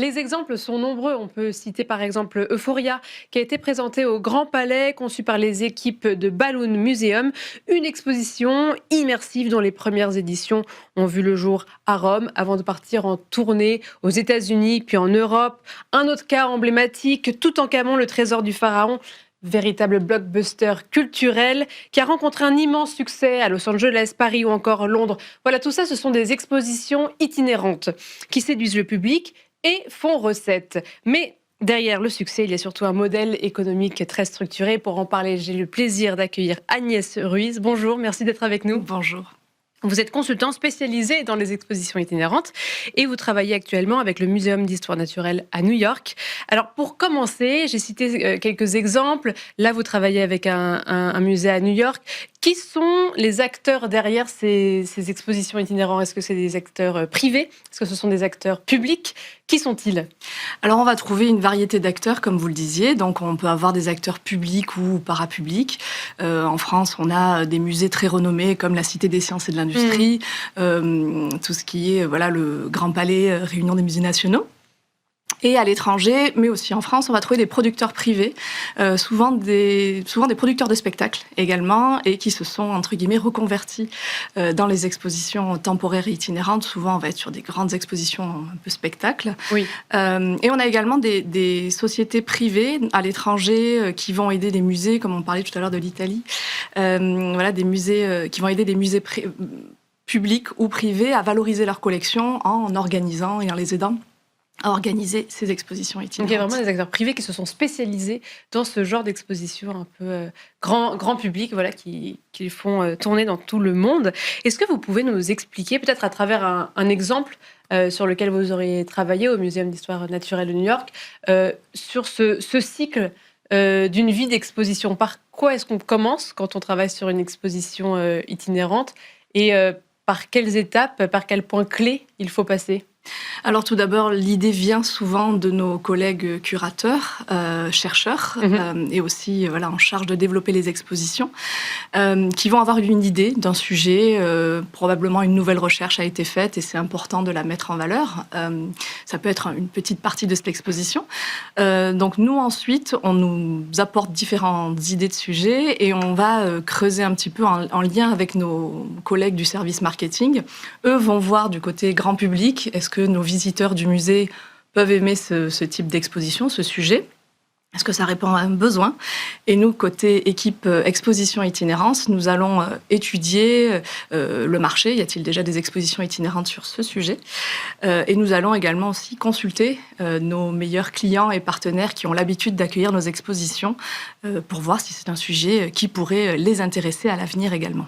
Les exemples sont nombreux. On peut citer par exemple Euphoria, qui a été présentée au Grand Palais, conçue par les équipes de Balloon Museum, une exposition immersive dont les premières éditions ont vu le jour à Rome avant de partir en tournée aux États-Unis puis en Europe. Un autre cas emblématique, Toutankhamon, le trésor du pharaon, véritable blockbuster culturel qui a rencontré un immense succès à Los Angeles, Paris ou encore Londres. Voilà, tout ça, ce sont des expositions itinérantes qui séduisent le public et font recette. Mais derrière le succès, il y a surtout un modèle économique très structuré. Pour en parler, j'ai le plaisir d'accueillir Agnès Ruiz. Bonjour, merci d'être avec nous. Bonjour. Vous êtes consultant spécialisé dans les expositions itinérantes et vous travaillez actuellement avec le Muséum d'histoire naturelle à New York. Alors pour commencer, j'ai cité quelques exemples. Là, vous travaillez avec un musée à New York. Qui sont les acteurs derrière ces expositions itinérantes? Est-ce que c'est des acteurs privés? Est-ce que ce sont des acteurs publics? Qui sont-ils? Alors on va trouver une variété d'acteurs, comme vous le disiez. Donc on peut avoir des acteurs publics ou parapublics. En France, on a des musées très renommés comme la Cité des sciences et de l'industrie, tout ce qui est le Grand Palais, réunion des musées nationaux. Et à l'étranger, mais aussi en France, on va trouver des producteurs privés, souvent des producteurs de spectacles également, et qui se sont, entre guillemets, reconvertis dans les expositions temporaires et itinérantes. Souvent, on va être sur des grandes expositions un peu spectacles. Oui. Et on a également des sociétés privées à l'étranger qui vont aider des musées, comme on parlait tout à l'heure de l'Italie, des musées qui vont aider des musées publics ou privés à valoriser leurs collections en organisant et en les aidant à organiser ces expositions itinérantes. Donc il y a vraiment des acteurs privés qui se sont spécialisés dans ce genre d'exposition un peu grand public, qui les font tourner dans tout le monde. Est-ce que vous pouvez nous expliquer, peut-être à travers un exemple sur lequel vous auriez travaillé au Muséum d'histoire naturelle de New York, sur ce cycle d'une vie d'exposition? Par quoi est-ce qu'on commence quand on travaille sur une exposition itinérante et par quelles étapes, par quels points clés il faut passer? Alors tout d'abord, l'idée vient souvent de nos collègues curateurs, chercheurs, et aussi en charge de développer les expositions, qui vont avoir une idée d'un sujet. Probablement une nouvelle recherche a été faite et c'est important de la mettre en valeur. Ça peut être une petite partie de cette exposition. Donc nous ensuite, on nous apporte différentes idées de sujets et on va creuser un petit peu en lien avec nos collègues du service marketing. Eux vont voir du côté grand public, est-ce que nos visiteurs du musée peuvent aimer ce type d'exposition, ce sujet? Est-ce que ça répond à un besoin? Et nous, côté équipe exposition itinérance, nous allons étudier le marché. Y a-t-il déjà des expositions itinérantes sur ce sujet? Et nous allons également aussi consulter nos meilleurs clients et partenaires qui ont l'habitude d'accueillir nos expositions pour voir si c'est un sujet qui pourrait les intéresser à l'avenir également.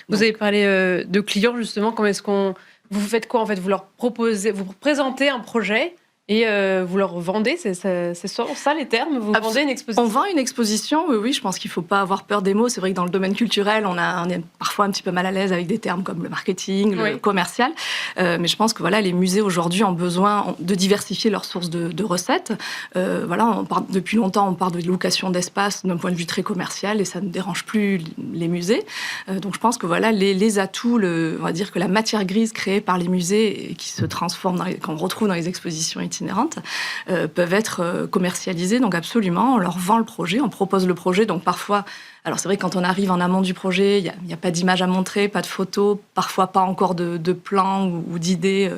Vous avez parlé de clients, justement. Comment est-ce qu'on... Vous faites quoi, en fait? Vous leur proposez, vous présentez un projet et vous leur vendez, c'est ça les termes? Vous vendez une exposition? On vend une exposition, oui, je pense qu'il ne faut pas avoir peur des mots. C'est vrai que dans le domaine culturel, on est parfois un petit peu mal à l'aise avec des termes comme le marketing, le commercial. Mais je pense que les musées aujourd'hui ont besoin de diversifier leurs sources de recettes. Depuis longtemps, on parle de location d'espace d'un point de vue très commercial et ça ne dérange plus les musées. Donc je pense que les atouts, on va dire que la matière grise créée par les musées et qui se transforme, qu'on retrouve dans les expositions itinérantes, peuvent être commercialisés. Donc absolument, on leur vend le projet, on propose le projet. Donc parfois, alors c'est vrai que quand on arrive en amont du projet, il n'y a pas d'image à montrer, pas de photos, parfois pas encore de plans ou d'idées.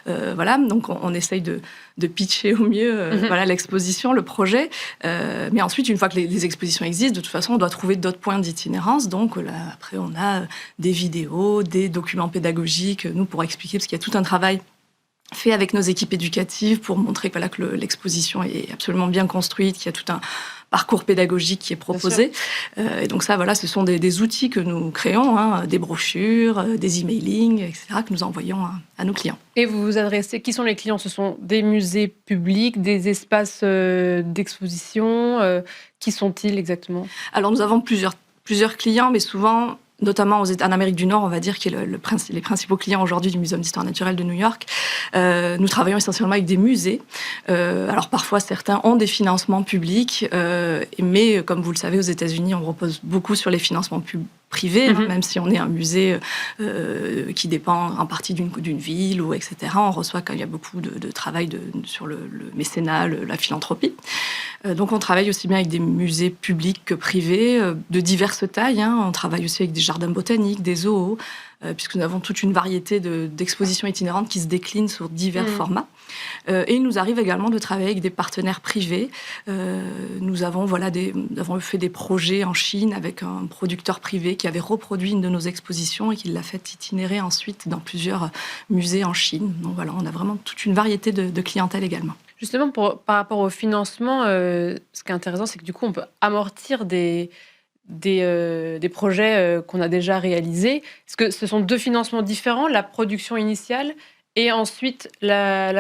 Donc on essaye de pitcher au mieux l'exposition, le projet. Mais ensuite, une fois que les expositions existent, de toute façon, on doit trouver d'autres points d'itinérance. Donc là, après, on a des vidéos, des documents pédagogiques, nous, pour expliquer, parce qu'il y a tout un travail fait avec nos équipes éducatives pour montrer que l'exposition est absolument bien construite, qu'il y a tout un parcours pédagogique qui est proposé. Et donc ça, ce sont des outils que nous créons, des brochures, des emailing, etc., que nous envoyons à nos clients. Et vous vous adressez, qui sont les clients? Ce sont des musées publics, des espaces d'exposition? Qui sont-ils exactement? Alors nous avons plusieurs clients, mais souvent... Notamment en Amérique du Nord, on va dire, qui est les principaux clients aujourd'hui du Muséum d'histoire naturelle de New York. Nous travaillons essentiellement avec des musées. Alors parfois, certains ont des financements publics, mais comme vous le savez, aux États-Unis, on repose beaucoup sur les financements privé, même si on est un musée qui dépend en partie d'une ville, ou etc. On reçoit quand il y a beaucoup de travail sur le mécénat, la philanthropie. Donc on travaille aussi bien avec des musées publics que privés, de diverses tailles. On travaille aussi avec des jardins botaniques, des zoos, puisque nous avons toute une variété d'expositions itinérantes qui se déclinent sur divers formats. Et il nous arrive également de travailler avec des partenaires privés. Nous avons fait des projets en Chine avec un producteur privé qui avait reproduit une de nos expositions et qui l'a fait itinérer ensuite dans plusieurs musées en Chine. Donc voilà, on a vraiment toute une variété de clientèle également. Justement, par rapport au financement, ce qui est intéressant, c'est que du coup, on peut amortir des projets qu'on a déjà réalisés. Est-ce que ce sont 2 financements différents, la production initiale et ensuite la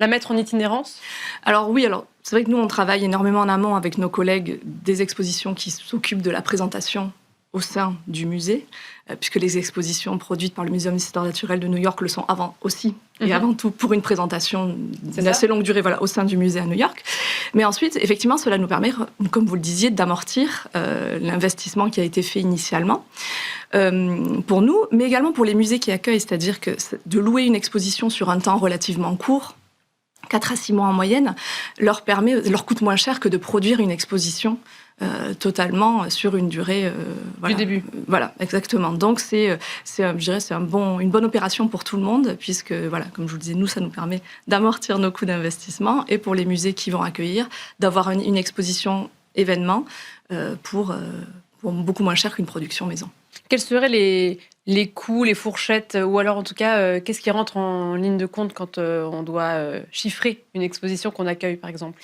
mettre en itinérance? Alors oui, c'est vrai que nous, on travaille énormément en amont avec nos collègues des expositions qui s'occupent de la présentation au sein du musée, puisque les expositions produites par le Muséum d'histoire naturelle de New York le sont avant tout pour une présentation d'une assez longue durée au sein du musée à New York. Mais ensuite, effectivement, cela nous permet, comme vous le disiez, d'amortir l'investissement qui a été fait initialement pour nous, mais également pour les musées qui accueillent, c'est-à-dire que de louer une exposition sur un temps relativement court, 4 à 6 mois en moyenne, leur coûte moins cher que de produire une exposition totalement sur une durée du début. Voilà, exactement. Donc c'est une bonne opération pour tout le monde, puisque comme je vous le disais, nous, ça nous permet d'amortir nos coûts d'investissement, et pour les musées qui vont accueillir, d'avoir une exposition événement pour beaucoup moins cher qu'une production maison. Quels seraient les coûts, les fourchettes, ou alors en tout cas, qu'est-ce qui rentre en ligne de compte quand on doit chiffrer une exposition qu'on accueille, par exemple?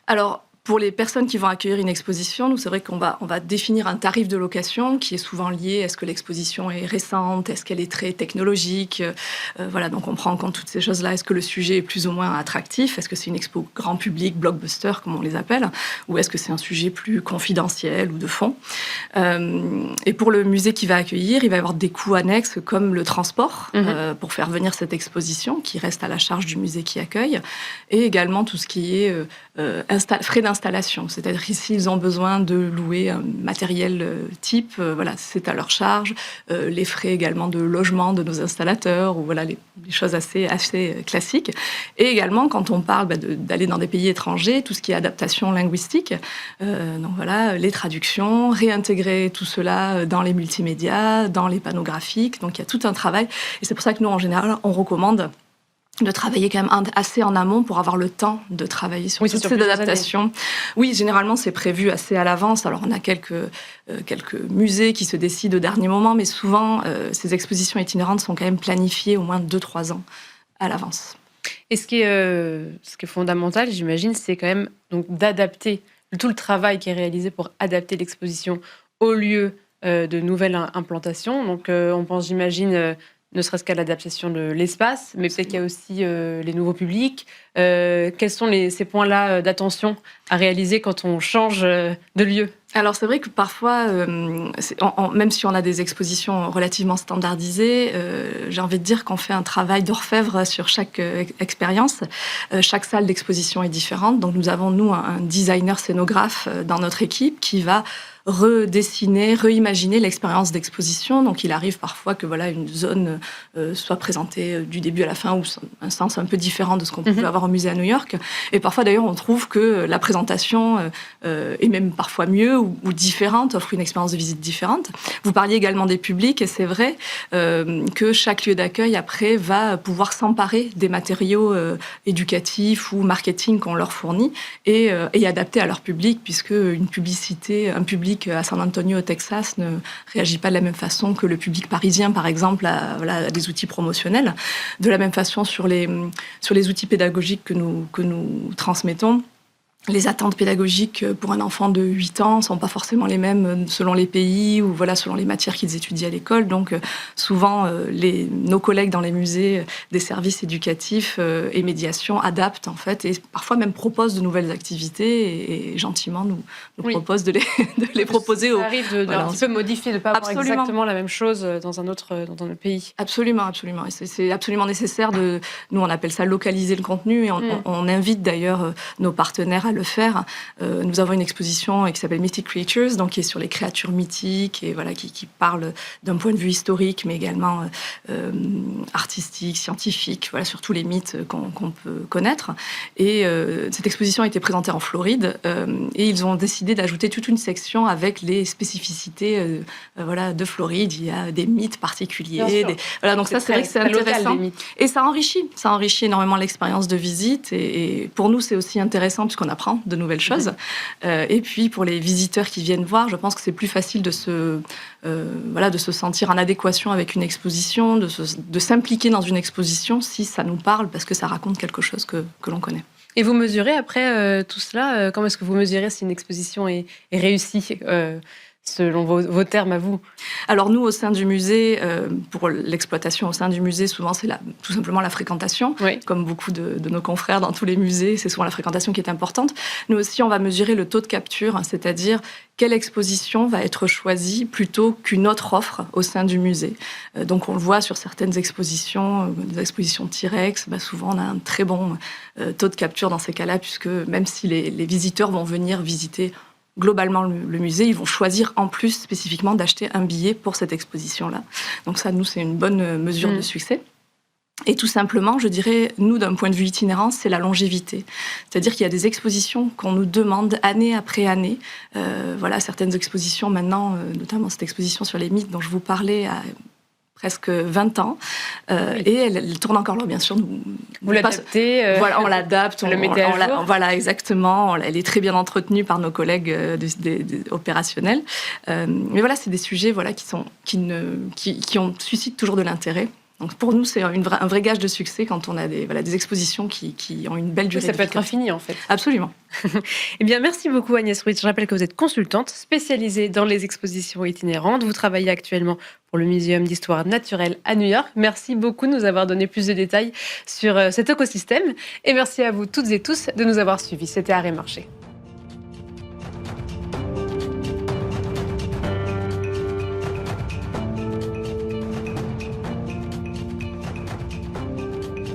Alors, pour les personnes qui vont accueillir une exposition, nous, c'est vrai qu'on va définir un tarif de location qui est souvent lié. Est-ce que l'exposition est récente? Est-ce qu'elle est très technologique? Donc on prend en compte toutes ces choses-là. Est-ce que le sujet est plus ou moins attractif? Est-ce que c'est une expo grand public, blockbuster, comme on les appelle? Ou est-ce que c'est un sujet plus confidentiel ou de fond? Et pour le musée qui va accueillir, il va y avoir des coûts annexes comme le transport pour faire venir cette exposition qui reste à la charge du musée qui accueille, et également tout ce qui est frais d'installation. C'est-à-dire qu'ici, ils ont besoin de louer un matériel type, c'est à leur charge. Les frais également de logement de nos installateurs, ou les choses assez classiques. Et également, quand on parle d'aller dans des pays étrangers, tout ce qui est adaptation linguistique, les traductions, réintégrer tout cela dans les multimédias, dans les panneaux graphiques. Donc il y a tout un travail. Et c'est pour ça que nous, en général, on recommande de travailler quand même assez en amont pour avoir le temps de travailler sur toutes ces adaptations. Oui, généralement, c'est prévu assez à l'avance. Alors, on a quelques musées qui se décident au dernier moment, mais souvent, ces expositions itinérantes sont quand même planifiées au moins 2-3 ans à l'avance. Et ce qui est fondamental, j'imagine, c'est quand même donc d'adapter tout le travail qui est réalisé pour adapter l'exposition au lieu de nouvelles implantations. Donc, on pense, j'imagine, ne serait-ce qu'à l'adaptation de l'espace, mais peut-être qu'il y a aussi les nouveaux publics. Quels sont ces points-là d'attention à réaliser quand on change de lieu? Alors c'est vrai que parfois, même si on a des expositions relativement standardisées, j'ai envie de dire qu'on fait un travail d'orfèvre sur chaque expérience. Chaque salle d'exposition est différente, donc nous avons, nous, un designer scénographe dans notre équipe qui va redessiner, reimaginer l'expérience d'exposition. Donc il arrive parfois que une zone soit présentée du début à la fin, ou un sens un peu différent de ce qu'on pouvait avoir au musée à New York. Et parfois d'ailleurs on trouve que la présentation est même parfois mieux ou différente, offre une expérience de visite différente. Vous parliez également des publics, et c'est vrai que chaque lieu d'accueil après va pouvoir s'emparer des matériaux éducatifs ou marketing qu'on leur fournit et adapter à leur public, puisque un public à San Antonio, au Texas, ne réagit pas de la même façon que le public parisien, par exemple, à des outils promotionnels. De la même façon, sur les outils pédagogiques que nous transmettons, les attentes pédagogiques pour un enfant de 8 ans ne sont pas forcément les mêmes selon les pays ou selon les matières qu'ils étudient à l'école. Donc souvent, nos collègues dans les musées des services éducatifs et médiation adaptent en fait, et parfois même proposent de nouvelles activités, et gentiment nous proposent de les proposer. Ça arrive de un petit peu modifier, de ne pas avoir exactement la même chose dans un autre pays. Absolument. Et c'est absolument nécessaire nous on appelle ça localiser le contenu, et on invite d'ailleurs nos partenaires à le faire. Nous avons une exposition qui s'appelle Mythic Creatures, donc qui est sur les créatures mythiques et voilà, qui parle d'un point de vue historique, mais également artistique, scientifique, voilà, sur tous les mythes qu'on peut connaître. Et cette exposition a été présentée en Floride et ils ont décidé d'ajouter toute une section avec les spécificités voilà, de Floride. Il y a des mythes particuliers. Voilà, donc ça, c'est vrai que c'est intéressant. Et ça enrichit énormément l'expérience de visite. Et pour nous, c'est aussi intéressant puisqu'on apprend de nouvelles choses. Et puis, pour les visiteurs qui viennent voir, je pense que c'est plus facile de se sentir en adéquation avec une exposition, de s'impliquer dans une exposition si ça nous parle, parce que ça raconte quelque chose que l'on connaît. Et vous mesurez après tout cela, comment est-ce que vous mesurez si une exposition est réussie selon vos termes à vous? Alors nous, au sein du musée, pour l'exploitation au sein du musée, souvent c'est tout simplement la fréquentation. Oui. Comme beaucoup de nos confrères dans tous les musées, c'est souvent la fréquentation qui est importante. Nous aussi, on va mesurer le taux de capture, c'est-à-dire quelle exposition va être choisie plutôt qu'une autre offre au sein du musée. Donc on le voit sur certaines expositions, des expositions T-Rex, souvent on a un très bon taux de capture dans ces cas-là, puisque même si les visiteurs vont venir visiter globalement le musée, ils vont choisir en plus spécifiquement d'acheter un billet pour cette exposition-là. Donc ça, nous, c'est une bonne mesure de succès. Et tout simplement, je dirais, nous, d'un point de vue itinérant, c'est la longévité. C'est-à-dire qu'il y a des expositions qu'on nous demande année après année. Voilà, certaines expositions maintenant, notamment cette exposition sur les mythes dont je vous parlais, presque 20 ans. Oui. Et elle tourne encore là, bien sûr. Vous l'adaptez Voilà, on l'adapte. On le mettez à jour. Voilà, exactement. Elle est très bien entretenue par nos collègues opérationnels. Mais voilà, c'est des sujets voilà, qui suscitent toujours de l'intérêt. Donc pour nous, c'est un vrai gage de succès quand on a des expositions qui ont une belle durée de vie. Ça peut être infini, en fait. Absolument. Eh bien, merci beaucoup Agnès Ruiz. Je rappelle que vous êtes consultante spécialisée dans les expositions itinérantes. Vous travaillez actuellement pour le Muséum d'histoire naturelle à New York. Merci beaucoup de nous avoir donné plus de détails sur cet écosystème. Et merci à vous toutes et tous de nous avoir suivis. C'était Arrêt Marché.